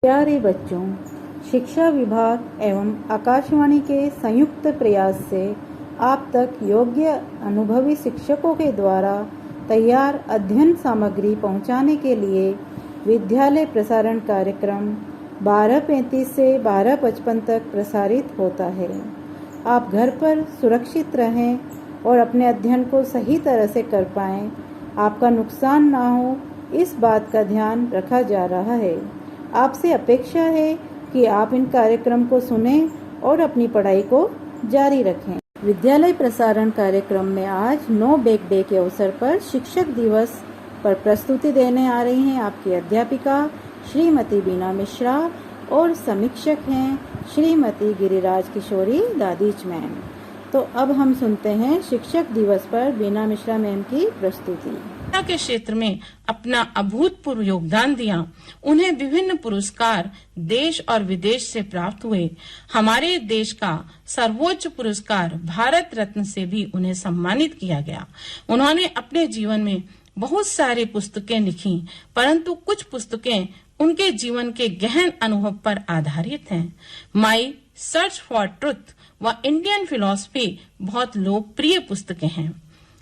प्यारे बच्चों, शिक्षा विभाग एवं आकाशवाणी के संयुक्त प्रयास से आप तक योग्य अनुभवी शिक्षकों के द्वारा तैयार अध्ययन सामग्री पहुंचाने के लिए विद्यालय प्रसारण कार्यक्रम 12:35 से 12:55 तक प्रसारित होता है। आप घर पर सुरक्षित रहें और अपने अध्ययन को सही तरह से कर पाएं, आपका नुकसान ना हो, इस बात का ध्यान रखा जा रहा है। आपसे अपेक्षा है कि आप इन कार्यक्रम को सुनें और अपनी पढ़ाई को जारी रखें। विद्यालय प्रसारण कार्यक्रम में आज नो बैग डे के अवसर पर शिक्षक दिवस पर प्रस्तुति देने आ रही हैं आपकी अध्यापिका श्रीमती बीना मिश्रा और समीक्षक हैं श्रीमती गिरिराज किशोरी दादीच मैम। तो अब हम सुनते हैं शिक्षक दिवस पर बीना मिश्रा मैम की प्रस्तुति। के क्षेत्र में अपना अभूतपूर्व योगदान दिया। उन्हें विभिन्न पुरस्कार देश और विदेश से प्राप्त हुए। हमारे देश का सर्वोच्च पुरस्कार भारत रत्न से भी उन्हें सम्मानित किया गया। उन्होंने अपने जीवन में बहुत सारी पुस्तकें लिखी, परंतु कुछ पुस्तकें उनके जीवन के गहन अनुभव पर आधारित हैं। माई सर्च फॉर ट्रुथ व इंडियन फिलॉसफी बहुत लोकप्रिय पुस्तकें हैं।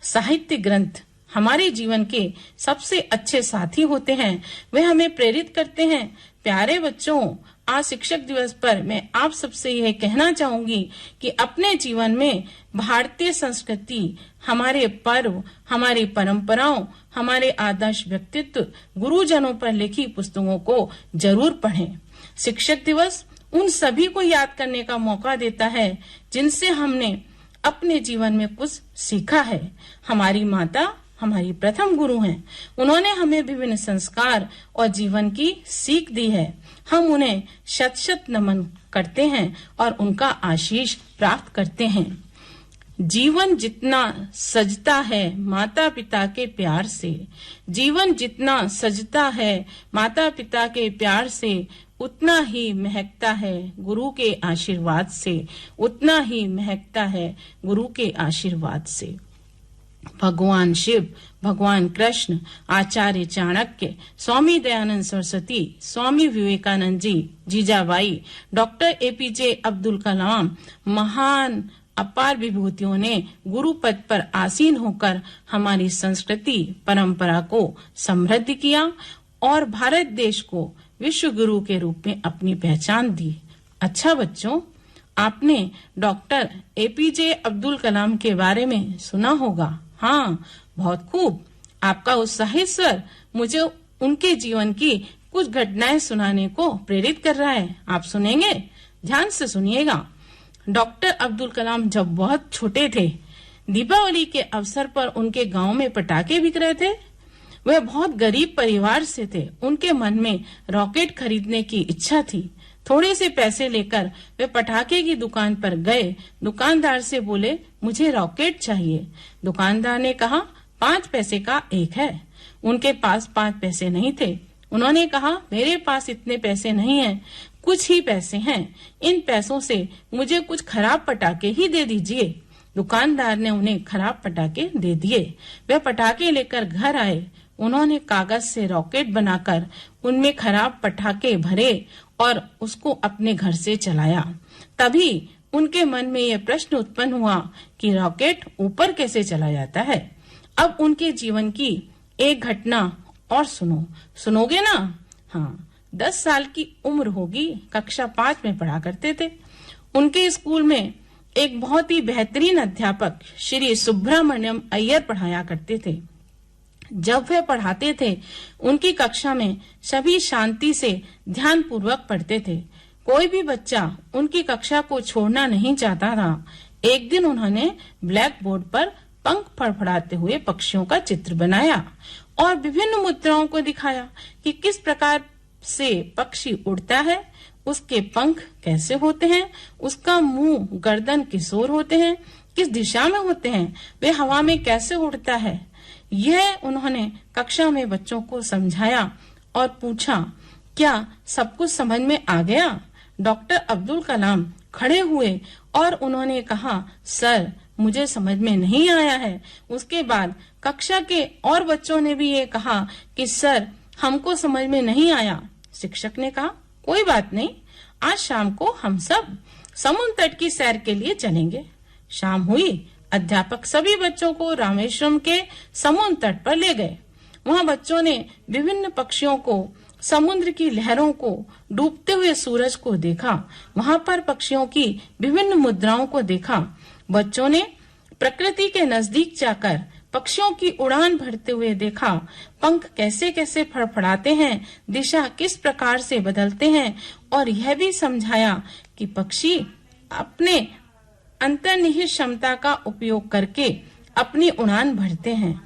साहित्य ग्रंथ हमारे जीवन के सबसे अच्छे साथी होते हैं। वे हमें प्रेरित करते हैं। प्यारे बच्चों, आज शिक्षक दिवस पर मैं आप सबसे यह कहना चाहूंगी कि अपने जीवन में भारतीय संस्कृति, हमारे पर्व, हमारी परंपराओं, हमारे आदर्श व्यक्तित्व, गुरुजनों पर लिखी पुस्तकों को जरूर पढ़ें। शिक्षक दिवस उन सभी को याद करने का मौका देता है जिनसे हमने अपने जीवन में कुछ सीखा है। हमारी माता हमारी प्रथम गुरु हैं। उन्होंने हमें विभिन्न संस्कार और जीवन की सीख दी है। हम उन्हें शत शत नमन करते हैं और उनका आशीष प्राप्त करते हैं। जीवन जितना सजता है माता पिता के प्यार से, जीवन जितना सजता है माता पिता के प्यार से, उतना ही महकता है गुरु के आशीर्वाद से, उतना ही महकता है गुरु के आशीर्वाद से। भगवान शिव, भगवान कृष्ण, आचार्य चाणक्य, स्वामी दयानंद सरस्वती, स्वामी विवेकानंद जी, जीजाबाई, डॉक्टर एपीजे अब्दुल कलाम, महान अपार विभूतियों ने गुरु पद पर आसीन होकर हमारी संस्कृति परंपरा को समृद्ध किया और भारत देश को विश्व गुरु के रूप में अपनी पहचान दी। अच्छा बच्चों, आपने डॉक्टर एपीजे अब्दुल कलाम के बारे में सुना होगा। हाँ, बहुत खूब। आपका उत्साहित स्वर मुझे उनके जीवन की कुछ घटनाएं सुनाने को प्रेरित कर रहा है। आप सुनेंगे? ध्यान से सुनिएगा। डॉक्टर अब्दुल कलाम जब बहुत छोटे थे, दीपावली के अवसर पर उनके गांव में पटाखे बिक रहे थे। वह बहुत गरीब परिवार से थे। उनके मन में रॉकेट खरीदने की इच्छा थी। थोड़े से पैसे लेकर वे पटाखे की दुकान पर गए। दुकानदार से बोले, मुझे रॉकेट चाहिए। दुकानदार ने कहा, 5 पैसे का एक है। उनके पास 5 पैसे नहीं थे। उन्होंने कहा, मेरे पास इतने पैसे नहीं हैं, कुछ ही पैसे हैं। इन पैसों से मुझे कुछ खराब पटाखे ही दे दीजिए। दुकानदार ने उन्हें खराब पटाखे दे दिए। वे पटाखे लेकर घर आए। उन्होंने कागज से रॉकेट बनाकर उनमें खराब पटाखे भरे और उसको अपने घर से चलाया। तभी उनके मन में यह प्रश्न उत्पन्न हुआ कि रॉकेट ऊपर कैसे चला जाता है। अब उनके जीवन की एक घटना और सुनोगे ना? हाँ, 10 साल की उम्र होगी, कक्षा 5 में पढ़ा करते थे। उनके स्कूल में एक बहुत ही बेहतरीन अध्यापक श्री सुब्रमण्यम अय्यर पढ़ाया करते थे। जब वे पढ़ाते थे, उनकी कक्षा में सभी शांति से ध्यान पूर्वक पढ़ते थे। कोई भी बच्चा उनकी कक्षा को छोड़ना नहीं चाहता था। एक दिन उन्होंने ब्लैक बोर्ड पर पंख फड़फड़ाते हुए पक्षियों का चित्र बनाया और विभिन्न मुद्राओं को दिखाया कि किस प्रकार से पक्षी उड़ता है, उसके पंख कैसे होते हैं, उसका मुंह, गर्दन किस ओर होते हैं, किस दिशा में होते हैं, वे हवा में कैसे उड़ता है। यह उन्होंने कक्षा में बच्चों को समझाया और पूछा, क्या सब कुछ समझ में आ गया? डॉक्टर अब्दुल कलाम खड़े हुए और उन्होंने कहा, सर, मुझे समझ में नहीं आया है। उसके बाद कक्षा के और बच्चों ने भी ये कहा कि सर, हमको समझ में नहीं आया। शिक्षक ने कहा, कोई बात नहीं, आज शाम को हम सब समुद्र तट की सैर के लिए चलेंगे। शाम हुई, अध्यापक सभी बच्चों को रामेश्वरम के समुद्र तट पर ले गए। वहां बच्चों ने विभिन्न पक्षियों को, समुद्र की लहरों को, डूबते हुए सूरज को देखा। वहां पर पक्षियों की विभिन्न मुद्राओं को देखा। बच्चों ने प्रकृति के नजदीक जाकर पक्षियों की उड़ान भरते हुए देखा। पंख कैसे कैसे फड़फड़ाते हैं, दिशा किस प्रकार से बदलते हैं, और यह भी समझाया कि पक्षी अपने अंतर्निहित क्षमता का उपयोग करके अपनी उड़ान भरते हैं।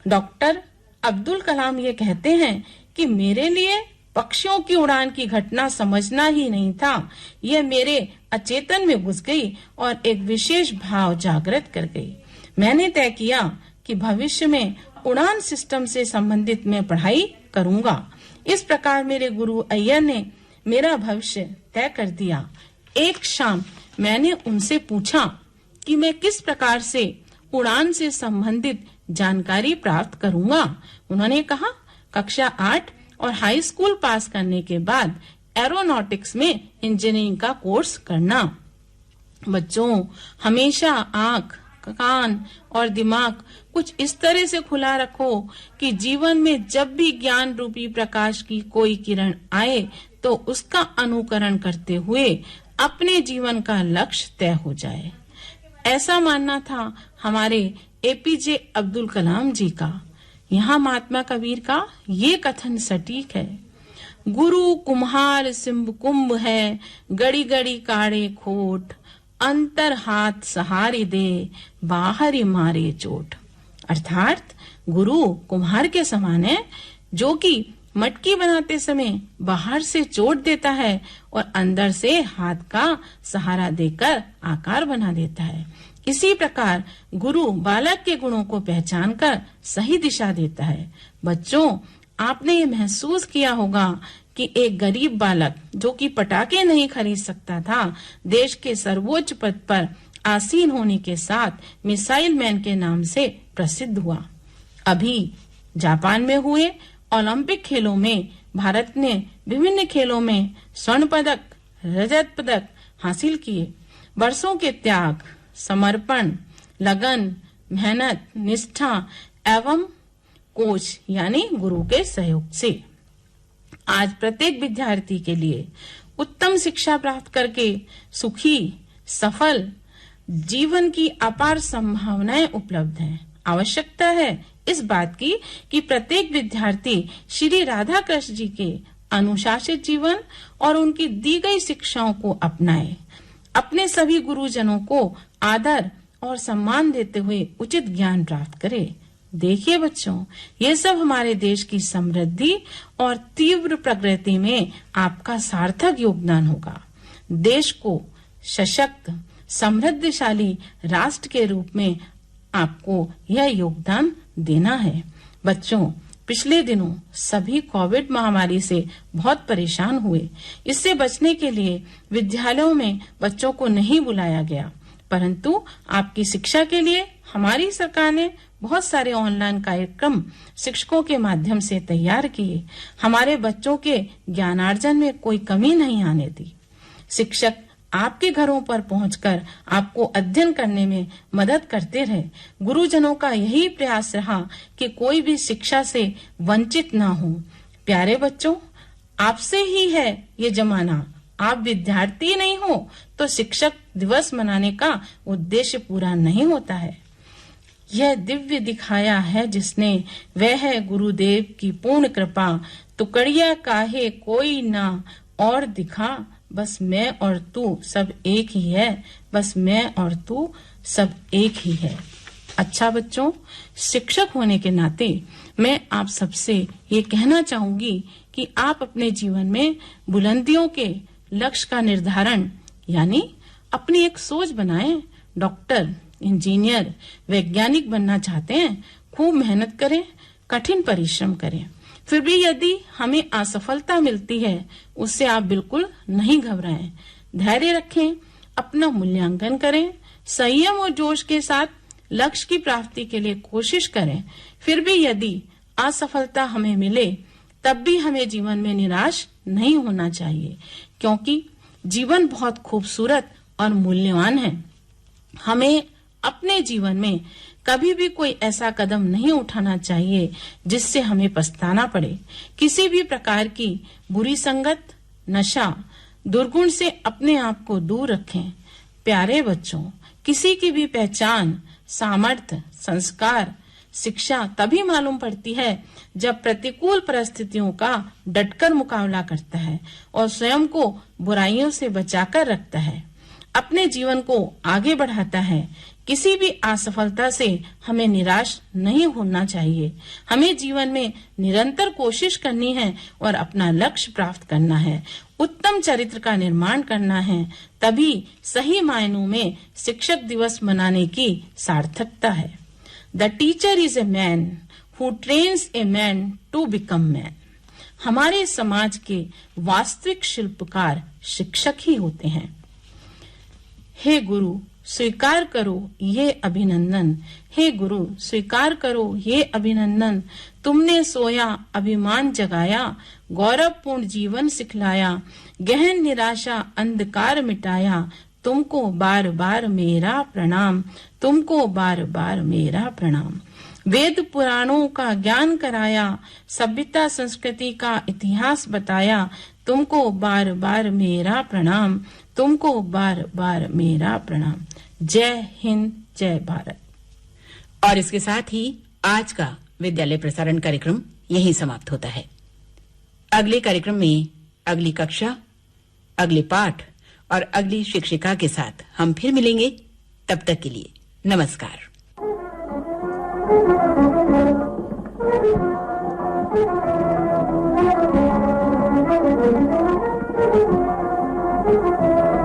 डॉक्टर अब्दुल कलाम ये कहते हैं कि मेरे लिए पक्षियों की उड़ान की घटना समझना ही नहीं था, यह मेरे अचेतन में घुस गई और एक विशेष भाव जागृत कर गई। मैंने तय किया कि भविष्य में उड़ान सिस्टम से संबंधित मैं पढ़ाई करूंगा। इस प्रकार मेरे गुरु अय्यर ने मेरा भविष्य तय कर दिया। एक शाम मैंने उनसे पूछा कि मैं किस प्रकार से उड़ान से संबंधित जानकारी प्राप्त करूंगा। उन्होंने कहा, कक्षा 8 और हाई स्कूल पास करने के बाद एरोनॉटिक्स में इंजीनियरिंग का कोर्स करना। बच्चों, हमेशा आंख, कान और दिमाग कुछ इस तरह से खुला रखो कि जीवन में जब भी ज्ञान रूपी प्रकाश की कोई किरण आए तो उसका अनुकरण करते हुए अपने जीवन का लक्ष्य तय हो जाए। ऐसा मानना था हमारे एपीजे अब्दुल कलाम जी का। यहाँ महात्मा कबीर का ये कथन सटीक है, गुरु कुम्हार सिंह कुंभ है, गड़ी गड़ी काढ़े खोट, अंतर हाथ सहारे दे, बाहर मारे चोट। अर्थात गुरु कुम्हार के समान है, जो कि मटकी बनाते समय बाहर से चोट देता है और अंदर से हाथ का सहारा देकर आकार बना देता है। इसी प्रकार गुरु बालक के गुणों को पहचान कर सही दिशा देता है। बच्चों, आपने ये महसूस किया होगा कि एक गरीब बालक जो कि पटाखे नहीं खरीद सकता था, देश के सर्वोच्च पद पर आसीन होने के साथ मिसाइल मैन के नाम से प्रसिद्ध हुआ। अभी जापान में हुए ओलंपिक खेलों में भारत ने विभिन्न खेलों में स्वर्ण पदक, रजत पदक हासिल किए। वर्षों के त्याग, समर्पण, लगन, मेहनत, निष्ठा एवं कोच यानी गुरु के सहयोग से आज प्रत्येक विद्यार्थी के लिए उत्तम शिक्षा प्राप्त करके सुखी, सफल जीवन की अपार संभावनाएं उपलब्ध हैं। आवश्यकता है इस बात की कि प्रत्येक विद्यार्थी श्री राधा कृष्ण जी के अनुशासित जीवन और उनकी दी गई शिक्षाओं को अपनाए। अपने सभी गुरुजनों को आदर और सम्मान देते हुए उचित ज्ञान प्राप्त करे। देखिए बच्चों, ये सब हमारे देश की समृद्धि और तीव्र प्रगति में आपका सार्थक योगदान होगा। देश को सशक्त, समृद्धशाली राष्ट्र के रूप में आपको यह योगदान देना है। बच्चों, पिछले दिनों सभी कोविड महामारी से बहुत परेशान हुए। इससे बचने के लिए विद्यालयों में बच्चों को नहीं बुलाया गया, परंतु आपकी शिक्षा के लिए हमारी सरकार ने बहुत सारे ऑनलाइन कार्यक्रम शिक्षकों के माध्यम से तैयार किए। हमारे बच्चों के ज्ञानार्जन में कोई कमी नहीं आने दी। शिक्षक आपके घरों पर पहुंचकर आपको अध्ययन करने में मदद करते रहे। गुरुजनों का यही प्रयास रहा कि कोई भी शिक्षा से वंचित ना हो। प्यारे बच्चों, आपसे ही है ये जमाना। आप विद्यार्थी नहीं हो तो शिक्षक दिवस मनाने का उद्देश्य पूरा नहीं होता है। यह दिव्य दिखाया है जिसने, वह है गुरुदेव की पूर्ण कृपा। टुकड़िया काहे कोई ना और दिखा, बस मैं और तू सब एक ही है, बस मैं और तू सब एक ही है। अच्छा बच्चों, शिक्षक होने के नाते मैं आप सबसे ये कहना चाहूंगी कि आप अपने जीवन में बुलंदियों के लक्ष्य का निर्धारण यानी अपनी एक सोच बनाएं। डॉक्टर, इंजीनियर, वैज्ञानिक बनना चाहते हैं, खूब मेहनत करें, कठिन परिश्रम करें। फिर भी यदि हमें असफलता मिलती है, उससे आप बिल्कुल नहीं घबराएं। धैर्य रखें, अपना मूल्यांकन करें, संयम और जोश के साथ लक्ष्य की प्राप्ति के लिए कोशिश करें। फिर भी यदि असफलता हमें मिले तब भी हमें जीवन में निराश नहीं होना चाहिए, क्योंकि जीवन बहुत खूबसूरत और मूल्यवान है। हमें अपने जीवन में कभी भी कोई ऐसा कदम नहीं उठाना चाहिए जिससे हमें पछताना पड़े। किसी भी प्रकार की बुरी संगत, नशा, दुर्गुण से अपने आप को दूर रखें। प्यारे बच्चों, किसी की भी पहचान, सामर्थ्य, संस्कार, शिक्षा तभी मालूम पड़ती है जब प्रतिकूल परिस्थितियों का डटकर मुकाबला करता है और स्वयं को बुराइयों से बचाकर रखता है, अपने जीवन को आगे बढ़ाता है। किसी भी असफलता से हमें निराश नहीं होना चाहिए। हमें जीवन में निरंतर कोशिश करनी है और अपना लक्ष्य प्राप्त करना है, उत्तम चरित्र का निर्माण करना है। तभी सही मायनों में शिक्षक दिवस मनाने की सार्थकता है। The teacher is a man who trains a man to become man. हमारे समाज के वास्तविक शिल्पकार शिक्षक ही होते हैं। हे गुरु, स्वीकार करो ये अभिनंदन। हे गुरु, स्वीकार करो ये अभिनंदन। तुमने सोया अभिमान जगाया, गौरवपूर्ण जीवन सिखलाया, गहन निराशा अंधकार मिटाया। तुमको बार बार मेरा प्रणाम, तुमको बार बार मेरा प्रणाम। वेद पुराणों का ज्ञान कराया, सभ्यता संस्कृति का इतिहास बताया। तुमको बार बार मेरा प्रणाम, तुमको बार बार मेरा प्रणाम। जय हिंद, जय भारत। और इसके साथ ही आज का विद्यालय प्रसारण कार्यक्रम यहीं समाप्त होता है। अगले कार्यक्रम में अगली कक्षा, अगले पाठ और अगली शिक्षिका के साथ हम फिर मिलेंगे। तब तक के लिए नमस्कार। Thank you.